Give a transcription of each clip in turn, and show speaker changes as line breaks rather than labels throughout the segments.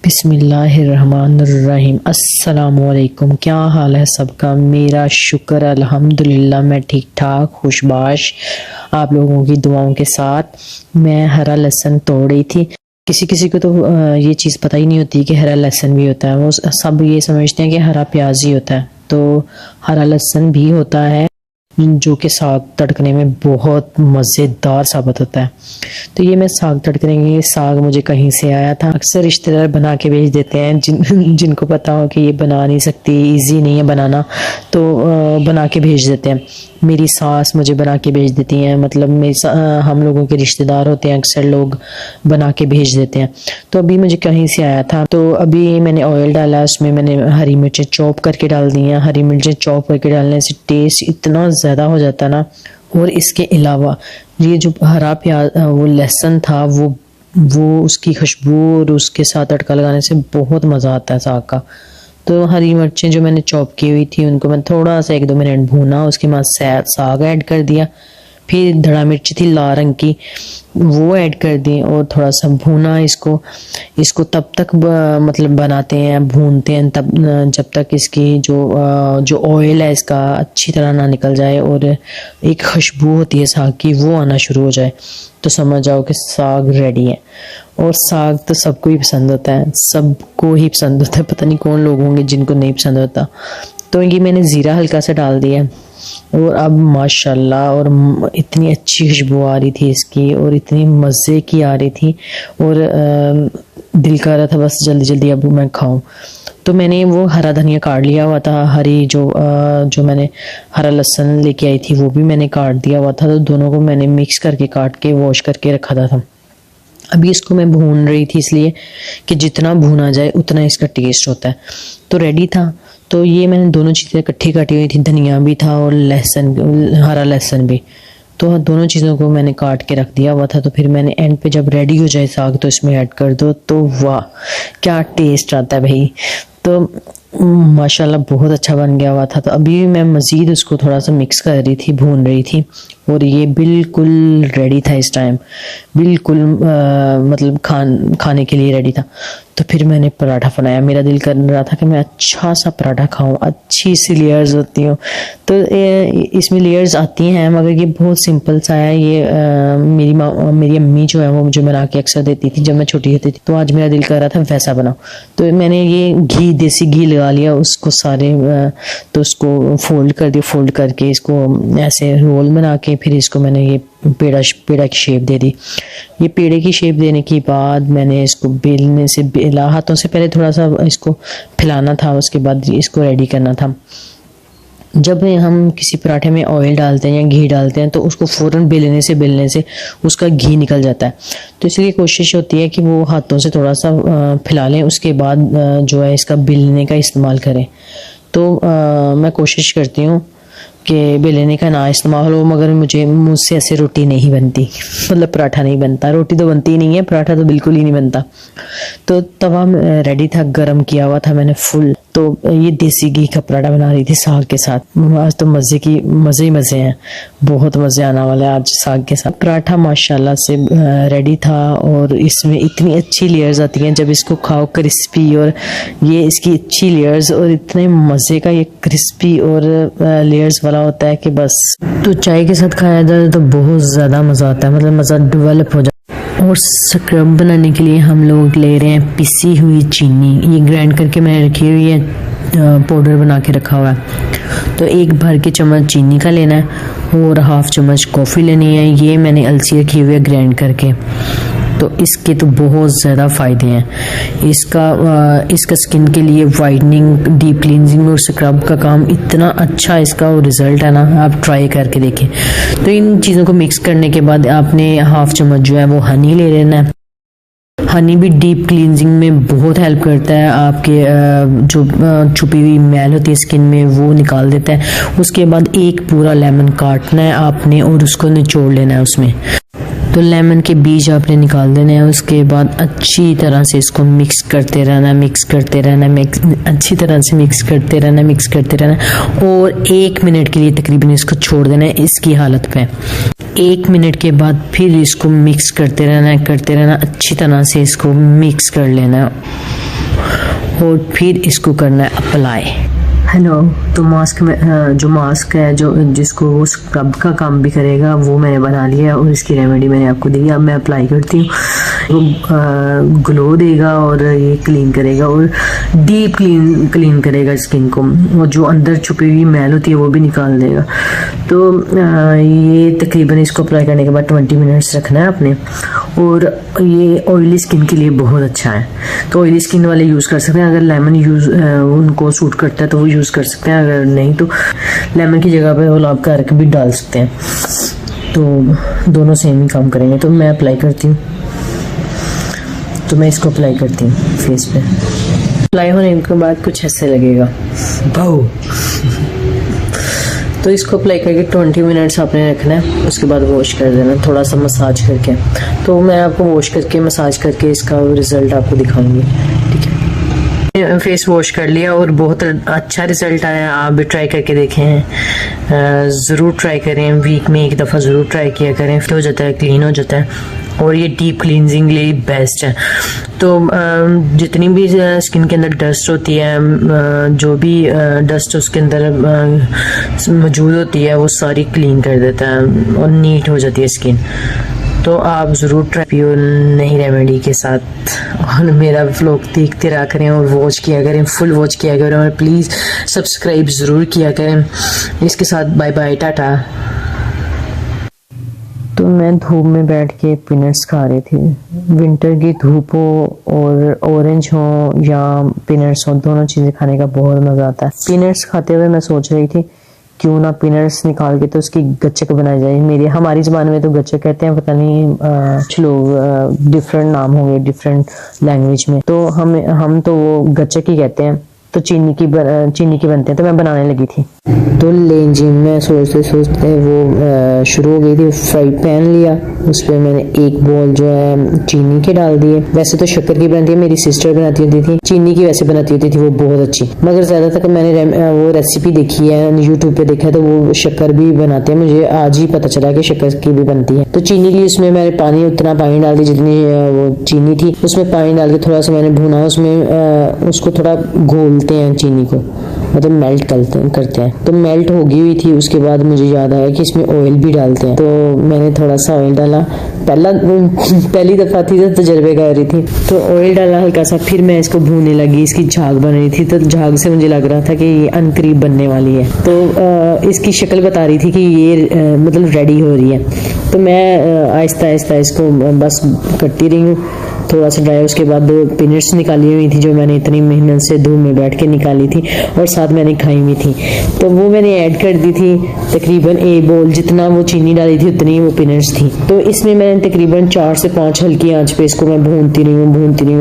बिस्मिल्लाहिर्रहमानिर्रहीम। अस्सलामुअलैकुम। क्या हाल है सबका? मेरा शुक्र अल्हम्दुलिल्लाह, मैं ठीक ठाक खुशबाश आप लोगों की दुआओं के साथ। मैं हरा लहसुन तोड़ रही थी। किसी किसी को तो ये चीज़ पता ही नहीं होती कि हरा लहसुन भी होता है। वो सब ये समझते हैं कि हरा प्याज ही होता है, तो हरा लहसुन भी होता है जो कि साग तड़कने में बहुत मज़ेदार साबित होता है। तो ये मैं साग तड़कने के साग मुझे कहीं से आया था। अक्सर रिश्तेदार बना के भेज देते हैं जिनको पता हो कि ये बना नहीं सकती, इजी नहीं है बनाना, तो बना के भेज देते हैं। मेरी सास मुझे बना के भेज देती हैं, मतलब हम लोगों के रिश्तेदार होते हैं, अक्सर लोग बना के भेज देते हैं। तो अभी मुझे कहीं से आया था, तो अभी मैंने ऑयल डाला, उसमें मैंने हरी मिर्चें चॉप करके डाल दी हैं। हरी मिर्चें चॉप करके डालने से टेस्ट इतना ज़्यादा हो जाता है ना। और इसके अलावा ये जो हरा प्याज वो लहसुन था, वो उसकी खुशबू और उसके साथ तड़का लगाने से बहुत मज़ा आता है साग का। तो हरी मिर्चें जो मैंने चॉप की हुई थी उनको मैं थोड़ा सा 1-2 मिनट भूना, उसके बाद साग ऐड कर दिया। फिर धड़ा मिर्च थी लाल रंग की, वो ऐड कर दी और थोड़ा सा भूना इसको तब तक मतलब बनाते हैं, भूनते हैं तब जब तक इसकी जो ऑयल है इसका अच्छी तरह ना निकल जाए और एक खुशबू होती है साग की वो आना शुरू हो जाए, तो समझ जाओ कि साग रेडी है। और साग तो सबको ही पसंद होता है, सबको ही पसंद होता है, पता नहीं कौन लोग होंगे जिनको नहीं पसंद होता। तो ये मैंने ज़ीरा हल्का सा डाल दिया और अब माशाल्लाह और इतनी अच्छी खुशबू आ रही थी इसकी और इतनी मज़े की आ रही थी और दिल कर रहा था बस जल्दी जल्दी अब मैं खाऊं। तो मैंने वो हरा धनिया काट लिया हुआ था, हरी जो मैंने हरा लहसुन लेके आई थी वो भी मैंने काट दिया हुआ था। तो दोनों को मैंने मिक्स करके काट के वॉश करके रखा था। अभी इसको मैं भून रही थी इसलिए कि जितना भूना जाए उतना इसका टेस्ट होता है। तो रेडी था, तो ये मैंने दोनों चीज़ें इकट्ठी काटी हुई थी, धनिया भी था और हरा लहसुन भी। तो दोनों चीज़ों को मैंने काट के रख दिया हुआ था। तो फिर मैंने एंड पे जब रेडी हो जाए साग तो इसमें ऐड कर दो, तो वाह क्या टेस्ट आता है भाई। तो माशाल्लाह बहुत अच्छा बन गया हुआ था। तो अभी मैं मज़ीद उसको थोड़ा सा मिक्स कर रही थी, भून रही थी और ये बिल्कुल रेडी था इस टाइम, बिल्कुल मतलब खाने के लिए रेडी था। तो फिर मैंने पराठा बनाया। मेरा दिल कर रहा था कि मैं अच्छा सा पराठा खाऊं, अच्छी सी लेयर्स होती हो। तो इसमें लेयर्स आती हैं मगर ये बहुत सिंपल सा है। ये मेरी अम्मी जो है वो मुझे बना के अक्सर देती थी जब मैं छोटी होती थी। तो आज मेरा दिल कर रहा था वैसा बनाओ, तो मैंने ये देसी घी लगा लिया उसको सारे, तो उसको फोल्ड कर दिया। फोल्ड करके इसको ऐसे रोल बना के फिर इसको मैंने ये पेड़ा की शेप दे दी। ये पेड़े की शेप देने के बाद मैंने इसको बेलने से हाथों से पहले थोड़ा सा इसको फैलाना था, उसके बाद इसको रेडी करना था। जब हम किसी पराठे में ऑयल डालते हैं या घी डालते हैं तो उसको फ़ौरन बेलने से उसका घी निकल जाता है। तो इसलिए कोशिश होती है कि वो हाथों से थोड़ा सा फैला लें, उसके बाद जो है इसका बेलने का इस्तेमाल करें। तो मैं कोशिश करती हूँ कि बेलने का ना इस्तेमाल हो, मगर मुझसे ऐसे रोटी नहीं बनती, मतलब पराठा नहीं बनता। रोटी तो बनती ही नहीं है, पराठा तो बिल्कुल ही नहीं बनता। तो तवा रेडी था, गरम किया हुआ था मैंने फुल। तो ये देसी घी का पराठा बना रही थी साग के साथ। आज तो मज़े ही मज़े हैं, बहुत मज़े आने वाले हैं आज साग के साथ। पराठा माशाल्लाह से रेडी था और इसमें इतनी अच्छी लेयर्स आती हैं जब इसको खाओ, क्रिस्पी, और ये इसकी अच्छी लेयर्स और इतने मज़े का ये क्रिस्पी और लेयर्स वाला होता है कि बस। तो चाय के साथ खाया जाए तो बहुत ज़्यादा मज़ा आता है, मतलब मज़ा डेवलप हो जाता है। और स्क्रब बनाने के लिए हम लोग ले रहे हैं पिसी हुई चीनी। ये ग्राइंड करके मैंने रखी हुई है, पाउडर बना के रखा हुआ है। तो 1 भर के चम्मच चीनी का लेना है और 1/2 चम्मच कॉफ़ी लेनी है। ये मैंने अलसी रखी हुई है ग्राइंड करके। तो इसके तो बहुत ज़्यादा फ़ायदे हैं। इसका स्किन के लिए वाइटनिंग, डीप क्लींजिंग और स्क्रब का काम इतना अच्छा इसका रिज़ल्ट है ना, आप ट्राई करके देखें। तो इन चीज़ों को मिक्स करने के बाद आपने 1/2 चम्मच जो है वो हनी ले लेना है। हनी भी डीप क्लींजिंग में बहुत हेल्प करता है, आपके जो छुपी हुई मैल होती है स्किन में वो निकाल देता है। उसके बाद एक पूरा लेमन काटना है आपने और उसको निचोड़ लेना है उसमें। तो लेमन के बीज आपने निकाल देने हैं। उसके बाद अच्छी तरह से इसको मिक्स करते रहना, अच्छी तरह से मिक्स करते रहना और 1 मिनट के लिए तकरीबन इसको छोड़ देना है इसकी हालत पे। 1 मिनट के बाद फिर इसको मिक्स करते रहना, अच्छी तरह से इसको मिक्स कर लेना। और फिर इसको करना है अप्लाई। हेलो, तो मास्क में जो मास्क है जो जिसको वो स्क्रब का काम भी करेगा वो मैंने बना लिया और इसकी रेमेडी मैंने आपको दी। अब मैं अप्लाई करती हूँ। वो ग्लो देगा और ये क्लीन करेगा और डीप क्लीन करेगा स्किन को, और जो अंदर छुपी हुई मैल होती है वो भी निकाल देगा। तो ये तकरीबन इसको अप्लाई करने के बाद 20 मिनट्स रखना है आपने। और ये ऑयली स्किन के लिए बहुत अच्छा है, तो ऑयली स्किन वाले यूज़ कर सकते हैं। अगर लेमन उनको सूट करता है तो वो यूज़ कर सकते हैं, अगर नहीं तो लेमन की जगह पे गुलाब का अर्क भी डाल सकते हैं। तो दोनों सेम ही काम करेंगे। तो मैं अप्लाई करती हूँ, तो मैं इसको अप्लाई करती हूँ फेस पे। अप्लाई होने के बाद कुछ ऐसे लगेगा भाव। तो इसको अप्लाई करके 20 मिनट्स आपने रखना है, उसके बाद वॉश कर देना थोड़ा सा मसाज करके। तो मैं आपको वॉश करके मसाज करके इसका रिज़ल्ट आपको दिखाऊंगी, ठीक है। फेस वॉश कर लिया और बहुत अच्छा रिज़ल्ट आया। आप भी ट्राई करके देखें, ज़रूर ट्राई करें। वीक में एक दफ़ा ज़रूर ट्राई किया करें, फिर हो जाता है, क्लीन हो जाता है। और ये डीप क्लींजिंग लिए बेस्ट है। तो जितनी भी स्किन के अंदर डस्ट होती है, जो भी डस्ट उसके अंदर मौजूद होती है वो सारी क्लीन कर देता है और नीट हो जाती है स्किन। तो आप ज़रूर ट्राई पियो नई रेमेडी के साथ, और मेरा व्लॉग देखते रहा करें और वॉच किया करें, फुल वॉच किया करें, और प्लीज़ सब्सक्राइब ज़रूर किया करें। इसके साथ बाय बाय, टाटा। तो मैं धूप में बैठ के पीनट्स खा रही थी। विंटर की धूप हो और ऑरेंज हो या पीनट्स हो, दोनों चीज़ें खाने का बहुत मज़ा आता है। पीनट्स खाते हुए मैं सोच रही थी क्यों ना पीनट्स निकाल के तो उसकी गच्चक बनाई जाए। हमारी ज़बान में तो गच्चक कहते हैं, पता नहीं कुछ लोग डिफरेंट नाम होंगे डिफरेंट लैंग्वेज में। तो हम तो वो गच्चक ही कहते हैं। तो चीनी की बनते हैं। तो मैं बनाने लगी थी, तो लेंजी में सोचते वो शुरू हो गई थी। फ्राई पैन लिया, उस पर मैंने एक बॉल जो है चीनी के डाल दिए। वैसे तो शक्कर की बनती है, मेरी सिस्टर बनाती होती थी। चीनी की वैसे बनाती होती थी वो बहुत अच्छी, मगर ज़्यादातर मैंने वो रेसिपी देखी है यूट्यूब पे देखा है, तो वो शक्कर भी बनाते हैं। मुझे आज ही पता चला कि शक्कर की भी बनती है। तो चीनी की उसमें मैंने उतना पानी डाल दी जितनी वो चीनी थी। उसमें पानी डाल के थोड़ा सा मैंने भुना, उसमें उसको थोड़ा घोलते हैं चीनी को, मतलब मेल्ट करते हैं। तो मेल्ट हो गई हुई थी। उसके बाद मुझे याद आया कि इसमें ऑयल भी डालते हैं, तो मैंने थोड़ा सा ऑयल डाला। पहली दफ़ा थी तो तजर्बे कर रही थी, तो ऑयल डाला हल्का सा। फिर मैं इसको भूनने लगी, इसकी झाग बन रही थी। तो झाग से मुझे लग रहा था कि ये अनकरीब बनने वाली है। तो इसकी शक्ल बता रही थी कि ये मतलब रेडी हो रही है। तो मैं आहिस्ता आहिस्ता इसको बस करती रही हूँ, थोड़ा सा ड्राई। उसके बाद 2 पीनट्स निकाली हुई थी जो मैंने इतनी मेहनत से धूप में बैठ के निकाली थी, और साथ मैंने खाई हुई थी। तो वो मैंने ऐड कर दी थी। तकरीबन 1 बॉल जितना वो चीनी डाली थी उतनी ही वो पीनट्स थी। तो इसमें मैंने तकरीबन 4 से 5 हल्की आंच पे इसको मैं भूनती रही हूँ,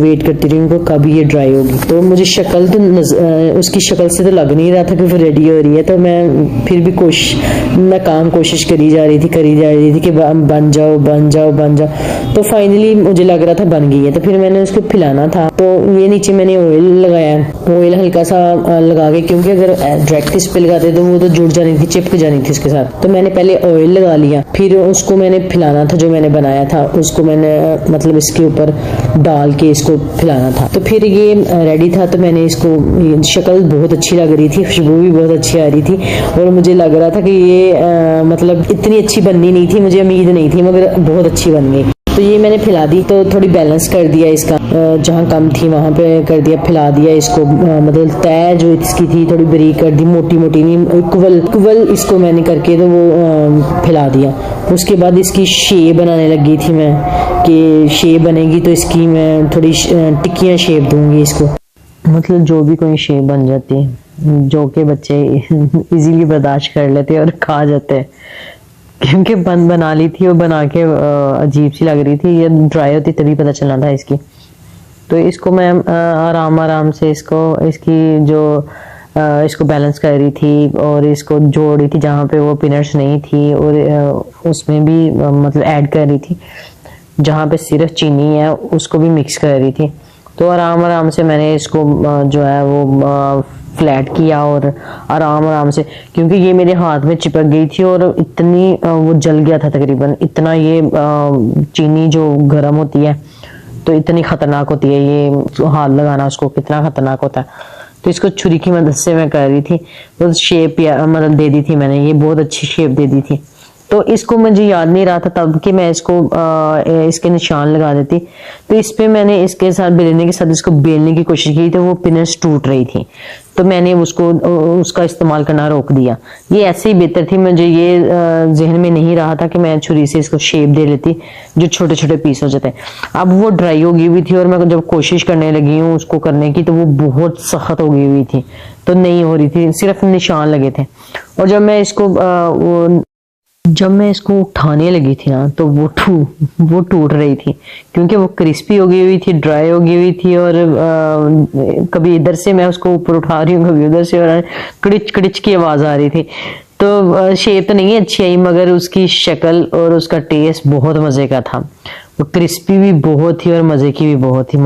वेट करती रही हूँ कब ये ड्राई होगी। तो मुझे शक्ल तो उसकी शक्ल से तो लग नहीं रहा था कि वो रेडी हो रही है। तो मैं फिर भी कोशिश करी जा रही थी कि बन जाओ। तो फाइनली मुझे लग रहा था बन गई है। तो फिर मैंने उसको फैलाना था। तो ये नीचे मैंने ऑयल लगाया, ऑयल हल्का सा लगा के, क्योंकि अगर डायरेक्ट इस पे लगाते तो वो तो जुड़ जानी थी, चिपक जानी थी उसके साथ। तो मैंने पहले ऑयल लगा लिया, फिर उसको मैंने फैलाना था। जो मैंने बनाया था उसको मैंने मतलब इसके ऊपर डाल के इसको फैलाना था। तो फिर ये रेडी था। तो मैंने इसको, शक्ल बहुत अच्छी लग रही थी, खुशबू भी बहुत अच्छी आ रही थी, और मुझे लग रहा था कि ये मतलब इतनी अच्छी बननी नहीं थी, मुझे उम्मीद नहीं थी, मगर बहुत अच्छी बन गई। तो ये मैंने फैला दी। तो थोड़ी बैलेंस कर दिया इसका, जहाँ कम थी वहाँ पे कर दिया, फैला दिया इसको। मतलब तय जो इसकी थी थोड़ी बारीक कर दी, मोटी नहीं, इक्वल इसको मैंने करके तो वो फैला दिया। उसके बाद इसकी शेप बनाने लगी थी मैं, कि शेप बनेगी तो इसकी मैं थोड़ी टिक्कियाँ शेप दूंगी इसको। मतलब जो भी कोई शेप बन जाती है जो कि बच्चे इजीली बर्दाश्त कर लेते हैं और खा जाते हैं, क्योंकि बना ली थी और बना के अजीब सी लग रही थी। ये ड्राई होती तभी पता चलना था इसकी। तो इसको मैं आराम से इसको बैलेंस कर रही थी और इसको जोड़ रही थी जहाँ पे वो पीनट्स नहीं थी, और उसमें भी मतलब ऐड कर रही थी जहाँ पे सिर्फ चीनी है उसको भी मिक्स कर रही थी। तो आराम से मैंने इसको जो है वो फ्लैट किया और आराम से, क्योंकि ये मेरे हाथ में चिपक गई थी और इतनी वो जल गया था तकरीबन इतना। ये चीनी जो गर्म होती है तो इतनी खतरनाक होती है ये, हाथ लगाना उसको कितना खतरनाक होता है। तो इसको छुरी की मदद से मैं कर रही थी, तो शेप या मतलब दे दी थी मैंने, ये बहुत अच्छी शेप दे दी थी। तो इसको मुझे याद नहीं रहा था तब कि मैं इसको इसके निशान लगा देती। तो इस पे मैंने इसके साथ बेलने के साथ इसको बेलने की कोशिश की, तो वो पिनर्स टूट रही थी, तो मैंने उसका इस्तेमाल करना रोक दिया। ये ऐसे ही बेहतर थी, मुझे ये जहन में नहीं रहा था कि मैं छुरी से इसको शेप दे लेती जो छोटे छोटे पीस हो जाते। अब वो ड्राई हो गई हुई थी और मैं जब कोशिश करने लगी हूँ उसको करने की, तो वो बहुत सख्त हो गई हुई थी, तो नहीं हो रही थी, सिर्फ निशान लगे थे। और जब मैं इसको उठाने लगी थी ना, तो वो टूट रही थी, क्योंकि वो क्रिस्पी हो गई हुई थी, ड्राई हो गई हुई थी। और कभी इधर से मैं उसको ऊपर उठा रही हूँ, कभी उधर से, और कड़िच कड़िच की आवाज आ रही थी। तो शेप तो नहीं अच्छी आई, मगर उसकी शक्ल और उसका टेस्ट बहुत मजे का था। वो क्रिस्पी भी बहुत थी और मजे की भी बहुत थी।